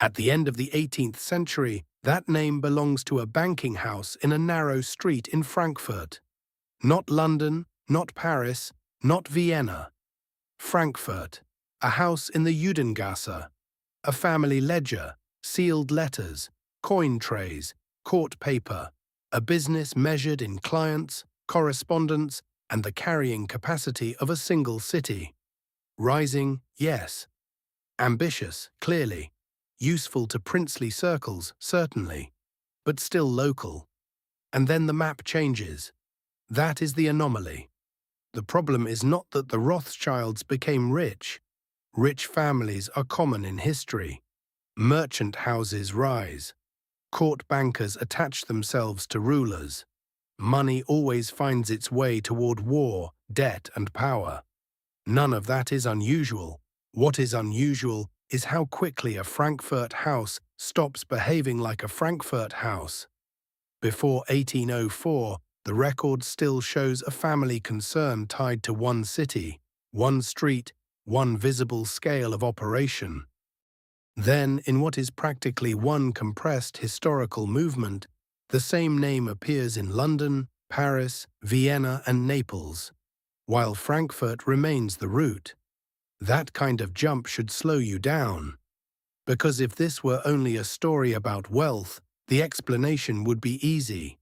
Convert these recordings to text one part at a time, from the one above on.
At the end of the 18th century, that name belongs to a banking house in a narrow street in Frankfurt. Not London, not Paris, not Vienna. Frankfurt, a house in the Judengasse, a family ledger, sealed letters, coin trays, court paper, a business measured in clients, correspondence, and the carrying capacity of a single city. Rising, yes. Ambitious, clearly. Useful to princely circles, certainly. But still local. And then the map changes. That is the anomaly. The problem is not that the Rothschilds became rich. Rich families are common in history. Merchant houses rise. Court bankers attach themselves to rulers. Money always finds its way toward war, debt, and power. None of that is unusual. What is unusual is how quickly a Frankfurt house stops behaving like a Frankfurt house. Before 1804, the record still shows a family concern tied to one city, one street, one visible scale of operation. Then, in what is practically one compressed historical movement, the same name appears in London, Paris, Vienna, and Naples, while Frankfurt remains the root. That kind of jump should slow you down. Because if this were only a story about wealth, the explanation would be easy.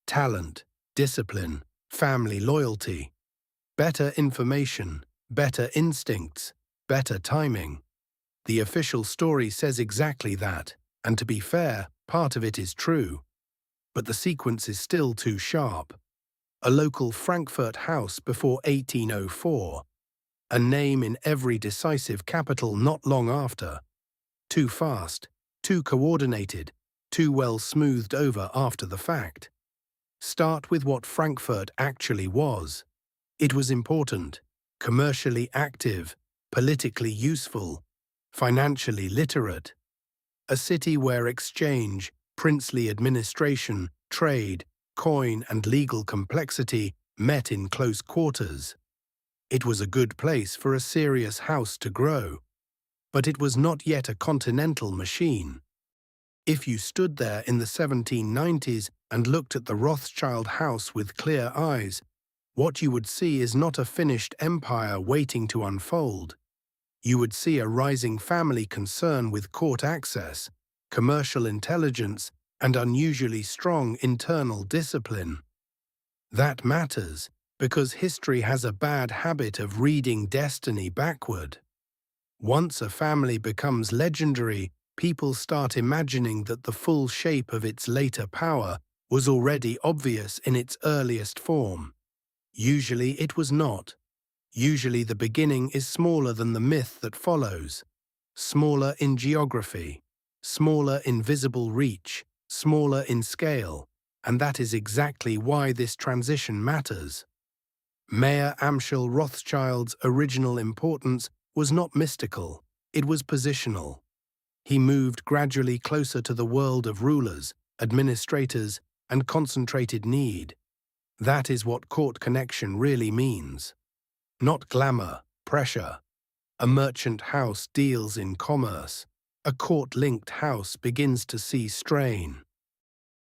Talent, discipline, family loyalty. Better information, better instincts, better timing. The official story says exactly that, and to be fair, part of it is true. But the sequence is still too sharp. A local Frankfurt house before 1804. A name in every decisive capital not long after. Too fast, too coordinated, too well smoothed over after the fact. Start with what Frankfurt actually was. It was important, commercially active, politically useful, financially literate. A city where exchange, princely administration, trade, coin, and legal complexity met in close quarters. It was a good place for a serious house to grow. But it was not yet a continental machine. If you stood there in the 1790s and looked at the Rothschild house with clear eyes, what you would see is not a finished empire waiting to unfold. You would see a rising family concern with court access, commercial intelligence, and unusually strong internal discipline. That matters, because history has a bad habit of reading destiny backward. Once a family becomes legendary, people start imagining that the full shape of its later power was already obvious in its earliest form. Usually it was not. Usually the beginning is smaller than the myth that follows. Smaller in geography, smaller in visible reach, smaller in scale, and that is exactly why this transition matters. Mayor Amschel Rothschild's original importance was not mystical, it was positional. He moved gradually closer to the world of rulers, administrators, and concentrated need. That is what court connection really means. Not glamour, pressure. A merchant house deals in commerce. A court-linked house begins to see strain.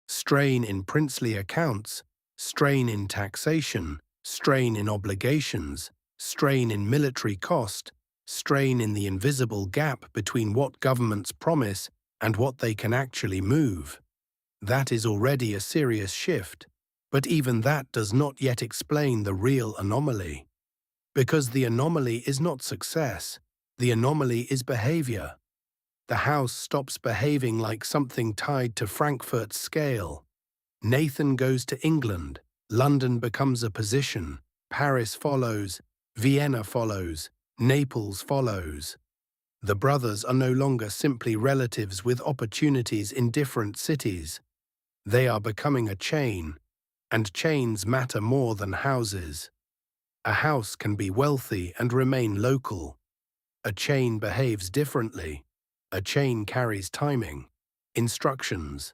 Strain in princely accounts, strain in taxation, strain in obligations, strain in military cost, strain in the invisible gap between what governments promise and what they can actually move. That is already a serious shift, but even that does not yet explain the real anomaly. Because the anomaly is not success, the anomaly is behavior. The house stops behaving like something tied to Frankfurt's scale. Nathan goes to England, London becomes a position, Paris follows, Vienna follows, Naples follows. The brothers are no longer simply relatives with opportunities in different cities. They are becoming a chain, and chains matter more than houses. A house can be wealthy and remain local. A chain behaves differently. A chain carries timing, instructions,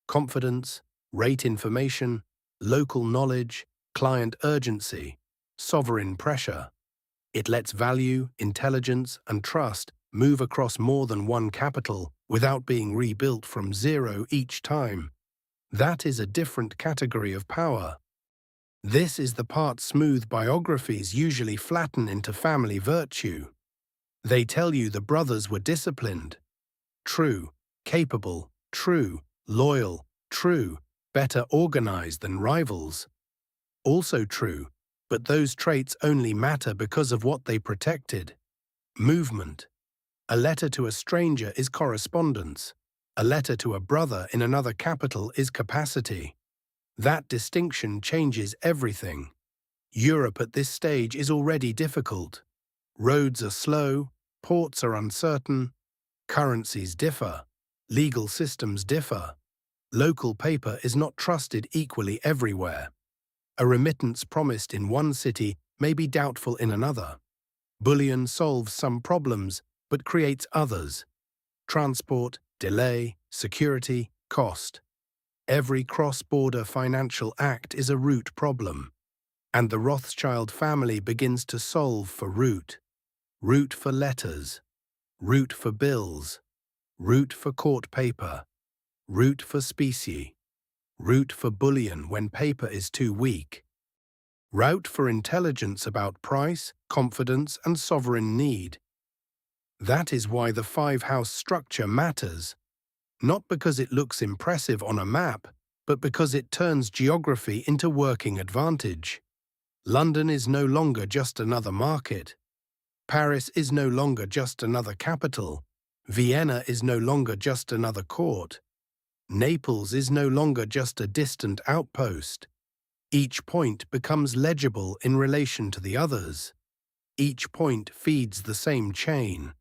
confidence, rate information, local knowledge, client urgency, sovereign pressure. It lets value, intelligence, and trust move across more than one capital without being rebuilt from zero each time. That is a different category of power. This is the part smooth biographies usually flatten into family virtue. They tell you the brothers were disciplined, true, capable, true, loyal, true, better organized than rivals. Also true, but those traits only matter because of what they protected. Movement. A letter to a stranger is correspondence. A letter to a brother in another capital is capacity. That distinction changes everything. Europe at this stage is already difficult. Roads are slow, ports are uncertain, currencies differ, legal systems differ. Local paper is not trusted equally everywhere. A remittance promised in one city may be doubtful in another. Bullion solves some problems, but creates others. Transport, delay, security, cost. Every cross-border financial act is a root problem. And the Rothschild family begins to solve for root. Root for letters. Root for bills. Root for court paper. Root for specie. Root for bullion when paper is too weak. Route for intelligence about price, confidence, and sovereign need. That is why the five-house structure matters. Not because it looks impressive on a map, but because it turns geography into working advantage. London is no longer just another market. Paris is no longer just another capital. Vienna is no longer just another court. Naples is no longer just a distant outpost. Each point becomes legible in relation to the others. Each point feeds the same chain.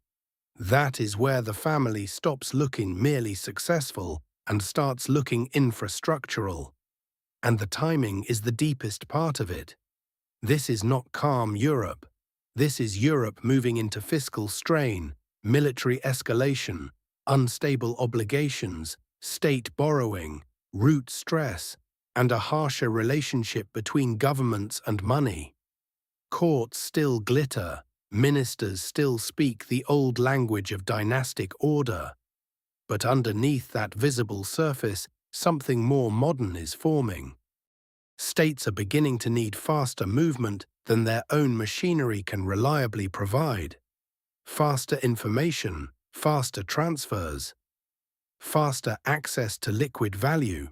That is where the family stops looking merely successful and starts looking infrastructural. And the timing is the deepest part of it. This is not calm Europe. This is Europe moving into fiscal strain, military escalation, unstable obligations, state borrowing, root stress, and a harsher relationship between governments and money. Courts still glitter. Ministers still speak the old language of dynastic order. But underneath that visible surface, something more modern is forming. States are beginning to need faster movement than their own machinery can reliably provide. Faster information, faster transfers, faster access to liquid value,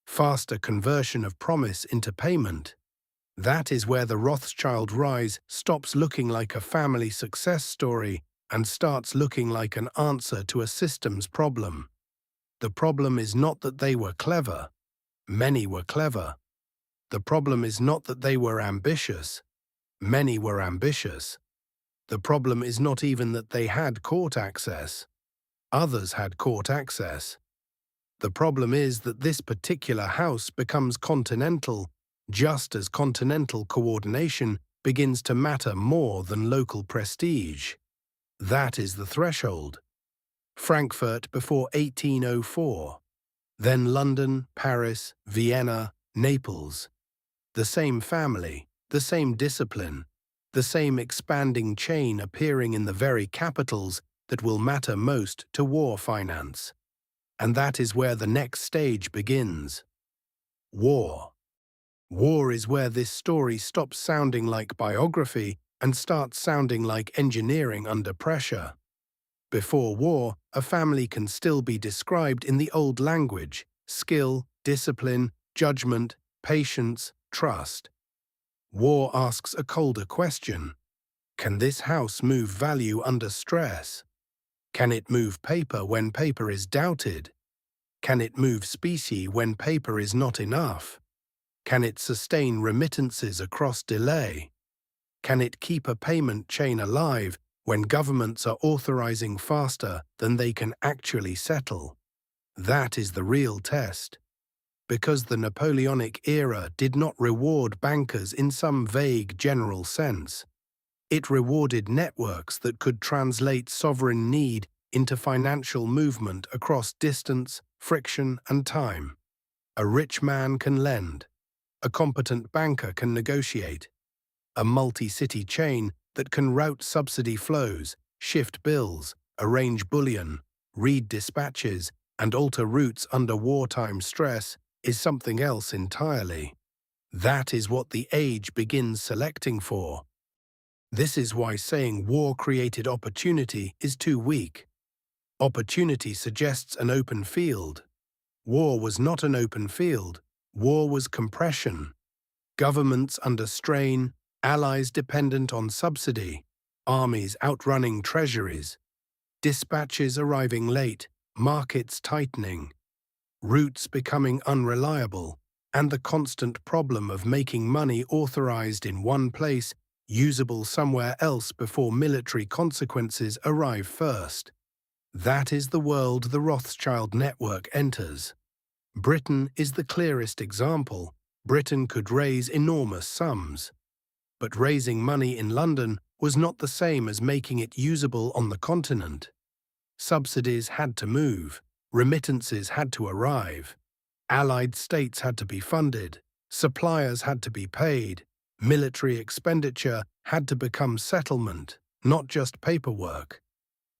faster conversion of promise into payment. That is where the Rothschild rise stops looking like a family success story and starts looking like an answer to a systems problem. The problem is not that they were clever. Many were clever. The problem is not that they were ambitious. Many were ambitious. The problem is not even that they had court access. Others had court access. The problem is that this particular house becomes continental just as continental coordination begins to matter more than local prestige. That is the threshold. Frankfurt before 1804. Then London, Paris, Vienna, Naples. The same family, the same discipline, the same expanding chain appearing in the very capitals that will matter most to war finance. And that is where the next stage begins. War. War is where this story stops sounding like biography and starts sounding like engineering under pressure. Before war, a family can still be described in the old language: skill, discipline, judgment, patience, trust. War asks a colder question. Can this house move value under stress? Can it move paper when paper is doubted? Can it move specie when paper is not enough? Can it sustain remittances across delay? Can it keep a payment chain alive when governments are authorizing faster than they can actually settle? That is the real test. Because the Napoleonic era did not reward bankers in some vague general sense. It rewarded networks that could translate sovereign need into financial movement across distance, friction, and time. A rich man can lend. A competent banker can negotiate. A multi-city chain that can route subsidy flows, shift bills, arrange bullion, read dispatches, and alter routes under wartime stress is something else entirely. That is what the age begins selecting for. This is why saying war created opportunity is too weak. Opportunity suggests an open field. War was not an open field. War was compression. Governments under strain, allies dependent on subsidy, armies outrunning treasuries, dispatches arriving late, markets tightening, routes becoming unreliable, and the constant problem of making money authorized in one place, usable somewhere else before military consequences arrive first. That is the world the Rothschild network enters. Britain is the clearest example. Britain could raise enormous sums. But raising money in London was not the same as making it usable on the continent. Subsidies had to move, remittances had to arrive, allied states had to be funded, suppliers had to be paid, military expenditure had to become settlement, not just paperwork.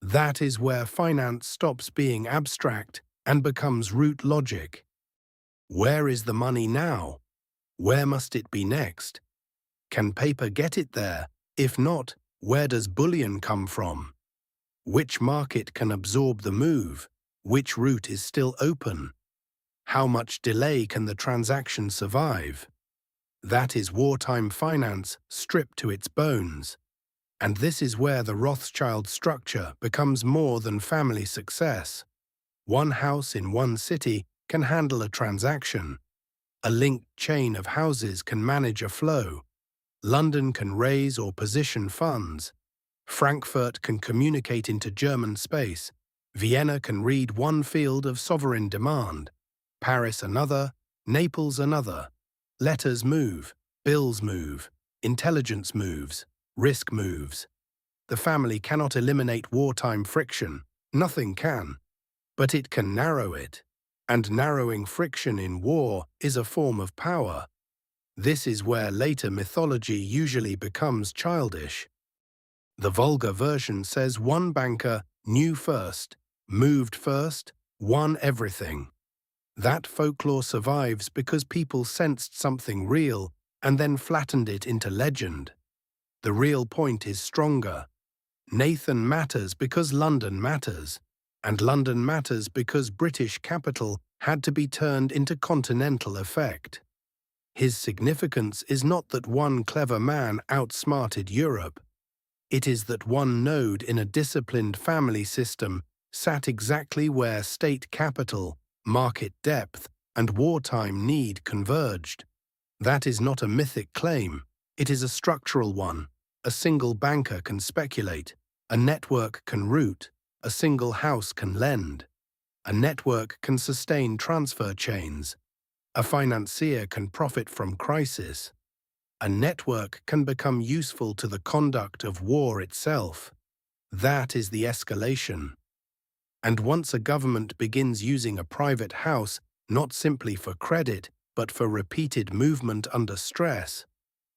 That is where finance stops being abstract and becomes root logic. Where is the money now? Where must it be next? Can paper get it there? If not, where does bullion come from? Which market can absorb the move? Which route is still open? How much delay can the transaction survive? That is wartime finance stripped to its bones. And this is where the Rothschild structure becomes more than family success. One house in one city can handle a transaction. A linked chain of houses can manage a flow. London can raise or position funds. Frankfurt can communicate into German space. Vienna can read one field of sovereign demand. Paris another, Naples another. Letters move, bills move, intelligence moves, risk moves. The family cannot eliminate wartime friction. Nothing can. But it can narrow it. And narrowing friction in war is a form of power. This is where later mythology usually becomes childish. The vulgar version says one banker knew first, moved first, won everything. That folklore survives because people sensed something real and then flattened it into legend. The real point is stronger. Nathan matters because London matters, and London matters because British capital had to be turned into continental effect. His significance is not that one clever man outsmarted Europe. It is that one node in a disciplined family system sat exactly where state capital, market depth, and wartime need converged. That is not a mythic claim. It is a structural one. A single banker can speculate. A network can route. A single house can lend. A network can sustain transfer chains. A financier can profit from crisis. A network can become useful to the conduct of war itself. That is the escalation. And once a government begins using a private house not simply for credit but for repeated movement under stress,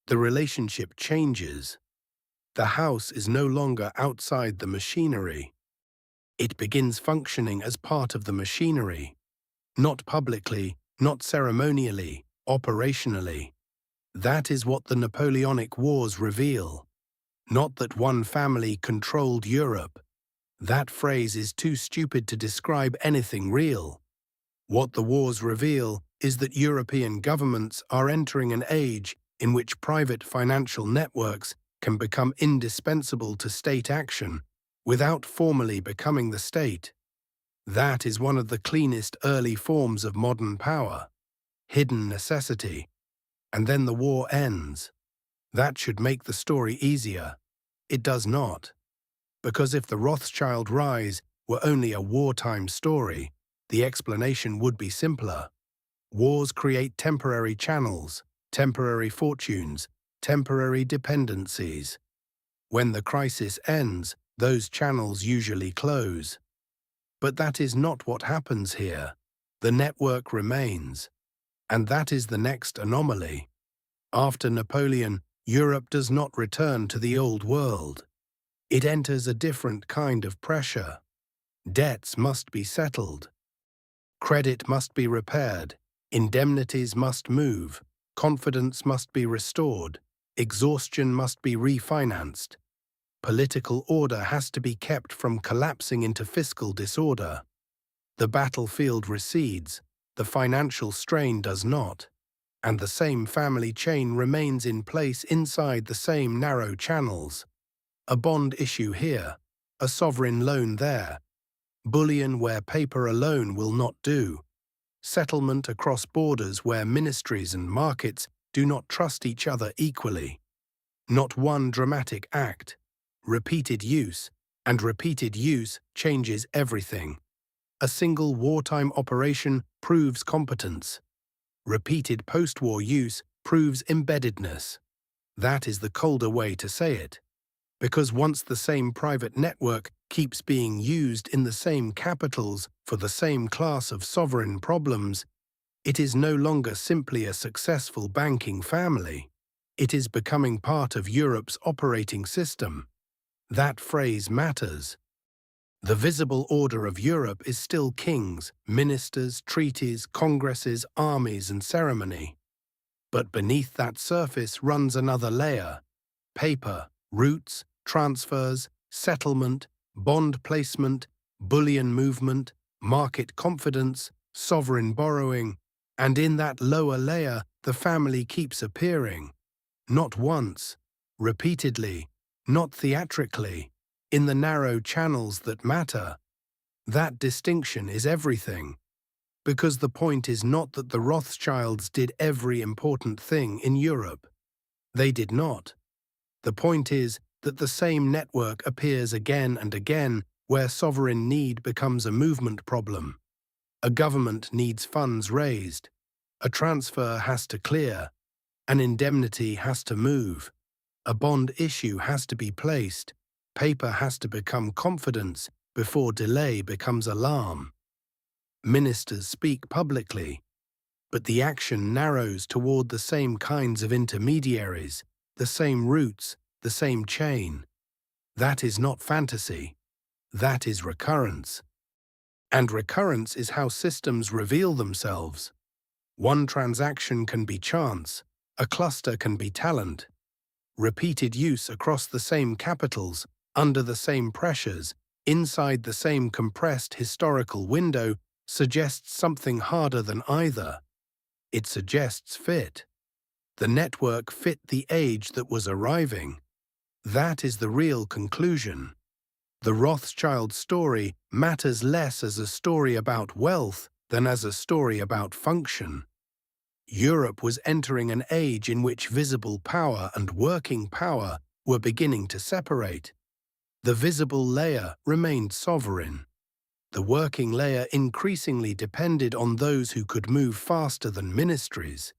the relationship changes. The house is no longer outside the machinery. It begins functioning as part of the machinery, not publicly, not ceremonially, operationally. That is what the Napoleonic Wars reveal. Not that one family controlled Europe. That phrase is too stupid to describe anything real. What the wars reveal is that European governments are entering an age in which private financial networks can become indispensable to state action without formally becoming the state. That is one of the cleanest early forms of modern power. Hidden necessity. And then the war ends. That should make the story easier. It does not. Because if the Rothschild rise were only a wartime story, the explanation would be simpler. Wars create temporary channels, temporary fortunes, temporary dependencies. When the crisis ends, those channels usually close. But that is not what happens here. The network remains. And that is the next anomaly. After Napoleon, Europe does not return to the old world. It enters a different kind of pressure. Debts must be settled. Credit must be repaired. Indemnities must move. Confidence must be restored. Exhaustion must be refinanced. Political order has to be kept from collapsing into fiscal disorder. The battlefield recedes, the financial strain does not, and the same family chain remains in place inside the same narrow channels. A bond issue here, a sovereign loan there, bullion where paper alone will not do, settlement across borders where ministries and markets do not trust each other equally. Not one dramatic act, repeated use, and repeated use changes everything. A single wartime operation proves competence. Repeated post-war use proves embeddedness. That is the colder way to say it. Because once the same private network keeps being used in the same capitals for the same class of sovereign problems, it is no longer simply a successful banking family. It is becoming part of Europe's operating system. That phrase matters. The visible order of Europe is still kings, ministers, treaties, congresses, armies, and ceremony. But beneath that surface runs another layer: paper, routes, transfers, settlement, bond placement, bullion movement, market confidence, sovereign borrowing, and in that lower layer the family keeps appearing. Not once, repeatedly, not theatrically, in the narrow channels that matter. That distinction is everything. Because the point is not that the Rothschilds did every important thing in Europe. They did not. The point is that the same network appears again and again where sovereign need becomes a movement problem. A government needs funds raised. A transfer has to clear. An indemnity has to move. A bond issue has to be placed. Paper has to become confidence before delay becomes alarm. Ministers speak publicly, but the action narrows toward the same kinds of intermediaries, the same routes, the same chain. That is not fantasy. That is recurrence. And recurrence is how systems reveal themselves. One transaction can be chance, a cluster can be talent. Repeated use across the same capitals, under the same pressures, inside the same compressed historical window, suggests something harder than either. It suggests fit. The network fit the age that was arriving. That is the real conclusion. The Rothschild story matters less as a story about wealth than as a story about function. Europe was entering an age in which visible power and working power were beginning to separate. The visible layer remained sovereign. The working layer increasingly depended on those who could move faster than ministries,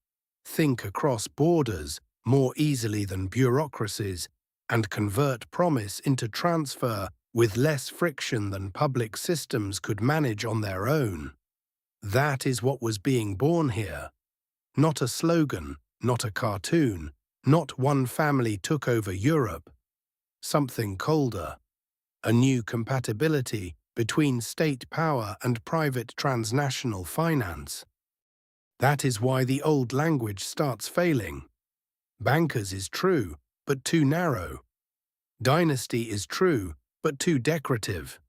think across borders more easily than bureaucracies, and convert promise into transfer with less friction than public systems could manage on their own. That is what was being born here. Not a slogan, not a cartoon, not one family took over Europe. Something colder. A new compatibility between state power and private transnational finance. That is why the old language starts failing. Bankers is true, but too narrow. Dynasty is true, but too decorative.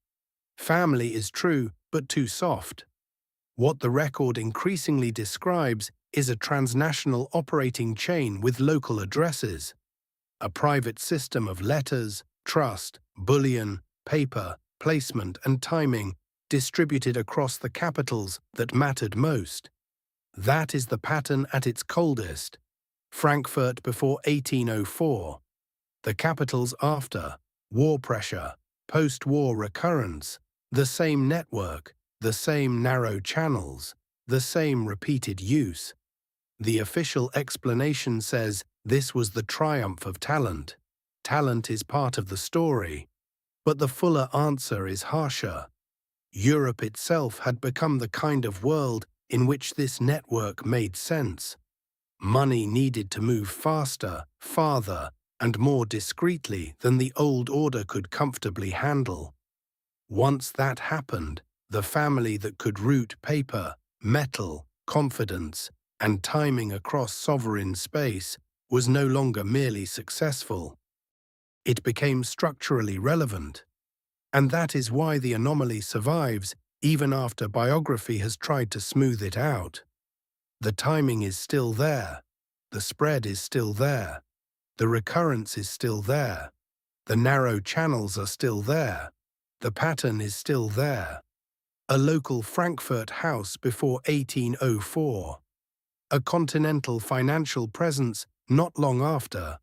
Family is true, but too soft. What the record increasingly describes is a transnational operating chain with local addresses. A private system of letters, trust, bullion, paper, placement, and timing distributed across the capitals that mattered most. That is the pattern at its coldest. Frankfurt before 1804. The capitals after, war pressure, post-war recurrence, the same network, the same narrow channels, the same repeated use. The official explanation says this was the triumph of talent. Talent is part of the story. But the fuller answer is harsher. Europe itself had become the kind of world in which this network made sense. Money needed to move faster, farther, and more discreetly than the old order could comfortably handle. Once that happened, the family that could route paper, metal, confidence, and timing across sovereign space was no longer merely successful. It became structurally relevant. And that is why the anomaly survives even after biography has tried to smooth it out. The timing is still there. The spread is still there. The recurrence is still there. The narrow channels are still there. The pattern is still there. A local Frankfurt house before 1804. A continental financial presence not long after.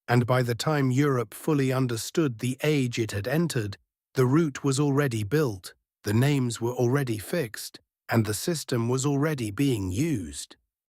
And by the time Europe fully understood the age it had entered, the route was already built, the names were already fixed, and the system was already being used.